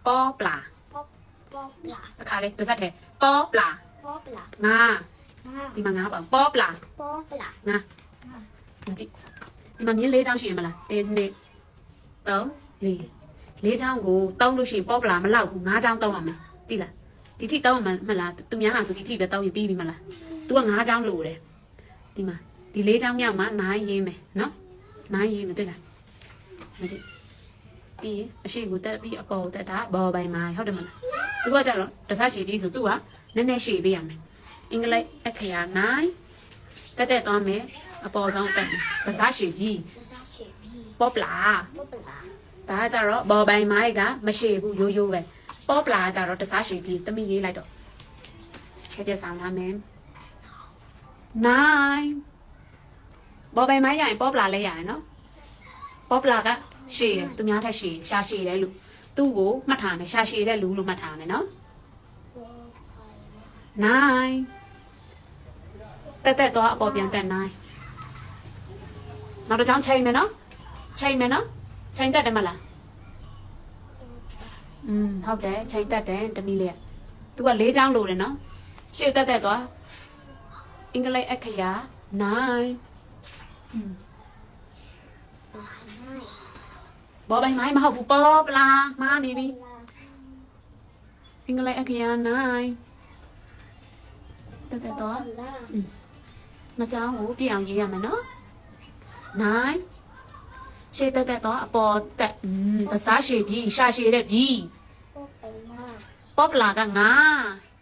po bla တခါလေတစ်စက်ထဲ po bla ငါဒီမှာငါပါ po bla ငါမကြည့်ဒီမှာမြင်း၄ချောင်းရှိရမလား1 2 3 4ချောင်းကိုတောင်းလို့ရှိရင် po bla မလောက်ဘူး၅ချောင်းတောင်းရမယ်သိလားဒီထိတောင်းမှမလားသူများလားဆိုဒီထိပဲတောင်းရင်ပြီးပြီမလား तू က၅ချောင်းလို့တယ်ဒီမှာဒီ၄ချောင်းမြောက်မှာ9ရင်းမယ်နော်9ရင်းမယ်တွေ့လားမကြည့်ပြီးအရှိကိုတက်ပြီးအပေါ်တက်တာဘောပိုင်မှာဟုတ်တယ်မလား तू ကကြတော့တစားရှည်ပြီးဆို तू ကနည်းနည်းရှည်ပေးရမယ်အင်္ဂလိပ်အခရာ9တက်သွားမယ်အပေါ်ဆုံးတက်တစားရှည်ပြီးပေါ့ပလာဒါကကြတော့ဘောပိုင်မိုက်ကမရှည်ဘူးရိုးရိုးပဲပေါ့ပလာကြတော့တစားရှည်ပြီးတမိရေးလိုက်တော့ချက်ချက်ဆောင်ထားမယ်9ဘောပိုင်မိုက်ရရင်ပေါ့ပလာလဲရတယ်နော်ပေါ့ပလာကရှည်တယ်သူများထက်ရှည်ရှာရှည်တယ်လို့သူ့ကိုမှတ်ထားမယ်ရှာရှည်တဲ့လူလို့မှတ်ထားမယ်နော်9တက်သွားအပေါ်ပြန်တက်9နောက်တစ်ချောင်းချိန်မယ်နော်ချိန်မယ်နော်ချိန်တက်တယ်မလားဟုတ်တယ်ချိန်တက်တယ်တမီးလေးက तू က၄ချောင်းလိုတယ်နော်ရှေ့တက်သွားအင်္ဂလိပ်အခရာ9ဘောပိုင်မိုင်းမဟုတ်ဘူးပေါ်ပလာမားနေပြီအင်္ဂလိပ်အခရာ9တက်သွားနှစ်ချောင်းကိုပြည့်အောင်ရေးရမယ်နော်9ရှေ့တက်သွားအပေါ်တက်တစားရှည်ပြီးရှာရှည်တဲ့ပြီးပေါ်ပလာက9